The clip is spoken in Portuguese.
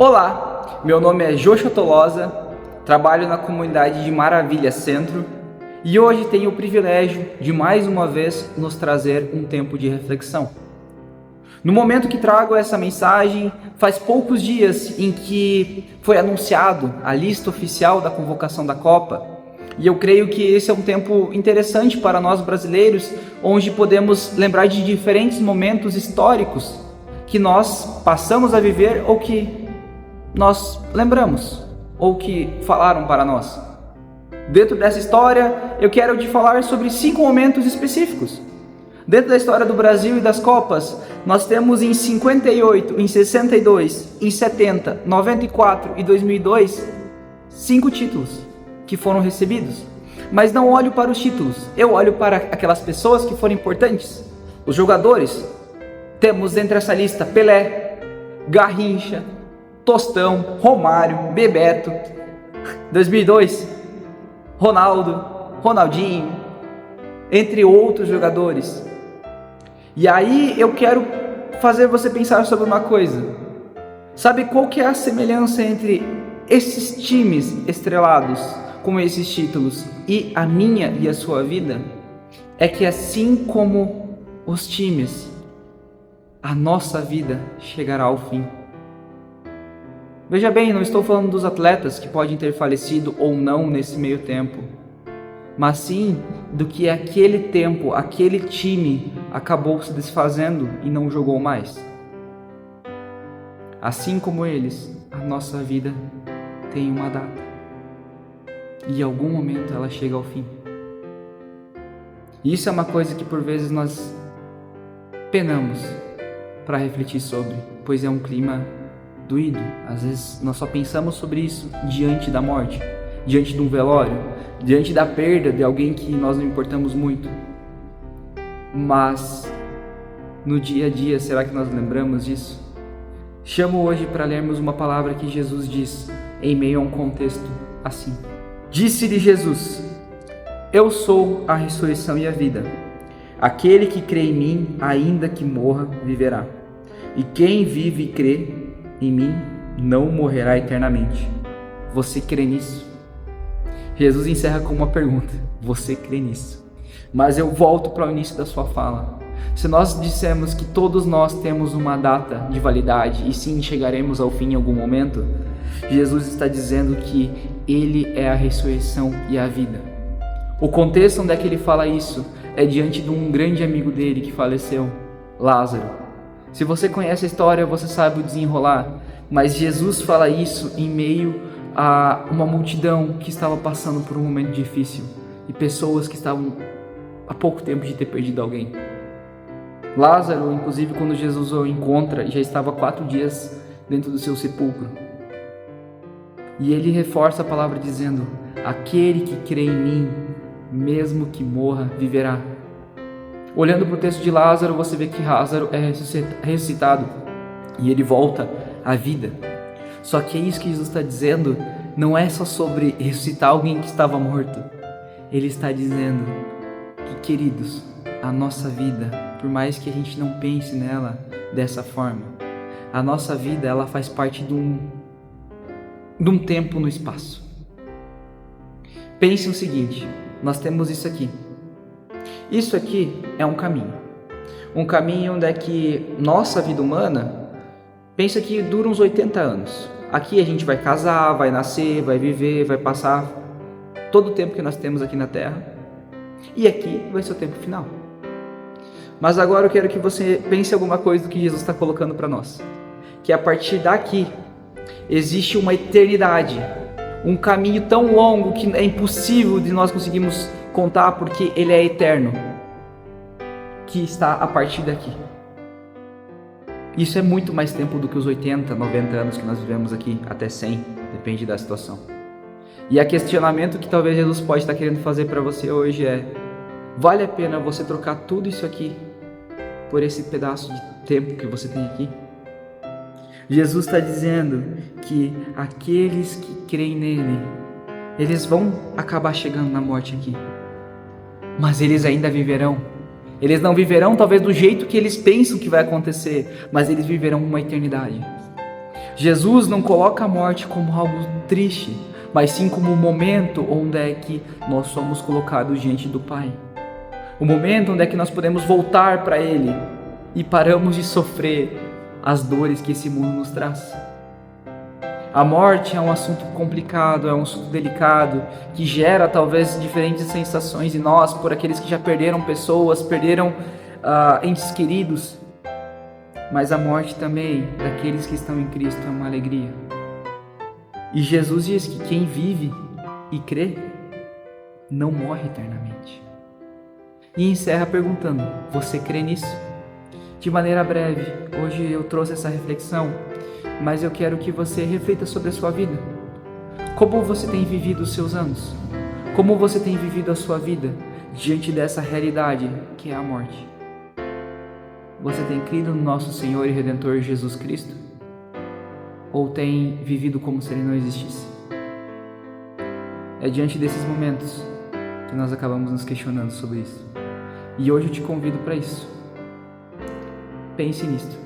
Olá, meu nome é Joshua Tolosa, trabalho na comunidade de Maravilha Centro e hoje tenho o privilégio de mais uma vez nos trazer um tempo de reflexão. No momento que trago essa mensagem, faz poucos dias em que foi anunciado a lista oficial da convocação da Copa. E eu creio que esse é um tempo interessante para nós brasileiros, onde podemos lembrar de diferentes momentos históricos que nós passamos a viver ou que nós lembramos, ou que falaram para nós. Dentro dessa história, eu quero te falar sobre 5 momentos específicos. Dentro da história do Brasil e das Copas, nós temos em 58, em 62, em 70, 94 e 2002, 5 títulos que foram recebidos. Mas não olho para os títulos, eu olho para aquelas pessoas que foram importantes. Os jogadores, temos entre essa lista Pelé, Garrincha, Tostão, Romário, Bebeto, 2002, Ronaldo, Ronaldinho, entre outros jogadores. E aí eu quero fazer você pensar sobre uma coisa. Sabe qual que é a semelhança entre esses times estrelados com esses títulos e a minha e a sua vida? É que assim como os times, a nossa vida chegará ao fim. Veja bem, não estou falando dos atletas que podem ter falecido ou não nesse meio tempo, mas sim do que aquele tempo, aquele time acabou se desfazendo e não jogou mais. Assim como eles, a nossa vida tem uma data e em algum momento ela chega ao fim. Isso é uma coisa que por vezes nós penamos para refletir sobre, pois é um clima doído. Às vezes nós só pensamos sobre isso diante da morte, diante de um velório, diante da perda de alguém que nós não importamos muito. Mas no dia a dia, será que nós lembramos disso? Chamo hoje para lermos uma palavra que Jesus diz em meio a um contexto assim. Disse-lhe Jesus: Eu sou a ressurreição e a vida. Aquele que crê em mim, ainda que morra, viverá. E quem vive e crê em mim não morrerá eternamente. Você crê nisso? Jesus encerra com uma pergunta: você crê nisso? Mas eu volto para o início da sua fala. Se nós dissemos que todos nós temos uma data de validade e sim chegaremos ao fim em algum momento, Jesus está dizendo que Ele é a ressurreição e a vida. O contexto onde é que Ele fala isso é diante de um grande amigo dele que faleceu, Lázaro. Se você conhece a história, você sabe o desenrolar, mas Jesus fala isso em meio a uma multidão que estava passando por um momento difícil e pessoas que estavam há pouco tempo de ter perdido alguém. Lázaro, inclusive, quando Jesus o encontra, já estava 4 dias dentro do seu sepulcro. E ele reforça a palavra dizendo: aquele que crê em mim, mesmo que morra, viverá. Olhando para o texto de Lázaro, você vê que Lázaro é ressuscitado e ele volta à vida. Só que é isso que Jesus está dizendo, não é só sobre ressuscitar alguém que estava morto. Ele está dizendo que, queridos, a nossa vida, por mais que a gente não pense nela dessa forma, a nossa vida ela faz parte de um tempo no espaço. Pense o seguinte, nós temos isso aqui. Isso aqui é um caminho onde é que nossa vida humana, pensa que dura uns 80 anos. Aqui a gente vai casar, vai nascer, vai viver, vai passar todo o tempo que nós temos aqui na Terra. E aqui vai ser o tempo final. Mas agora eu quero que você pense alguma coisa do que Jesus está colocando para nós. Que a partir daqui existe uma eternidade, um caminho tão longo que é impossível de nós conseguirmos contar, porque ele é eterno, que está a partir daqui. Isso é muito mais tempo do que os 80, 90 anos que nós vivemos aqui, até 100, depende da situação. E a questionamento que talvez Jesus pode estar querendo fazer para você hoje é: vale a pena você trocar tudo isso aqui por esse pedaço de tempo que você tem aqui? Jesus está dizendo que aqueles que creem nele, eles vão acabar chegando na morte aqui, mas eles ainda viverão. Eles não viverão talvez do jeito que eles pensam que vai acontecer, mas eles viverão uma eternidade. Jesus não coloca a morte como algo triste, mas sim como um momento onde é que nós somos colocados diante do Pai. O momento onde é que nós podemos voltar para Ele e paramos de sofrer as dores que esse mundo nos traz. A morte é um assunto complicado, é um assunto delicado, que gera talvez diferentes sensações em nós, por aqueles que já perderam pessoas, perderam entes queridos. Mas a morte também, daqueles que estão em Cristo, é uma alegria. E Jesus diz que quem vive e crê, não morre eternamente. E encerra perguntando, você crê nisso? De maneira breve, hoje eu trouxe essa reflexão, mas eu quero que você reflita sobre a sua vida. Como você tem vivido os seus anos? Como você tem vivido a sua vida diante dessa realidade que é a morte? Você tem crido no nosso Senhor e Redentor Jesus Cristo? Ou tem vivido como se Ele não existisse? É diante desses momentos que nós acabamos nos questionando sobre isso. E hoje eu te convido para isso. Pense nisto.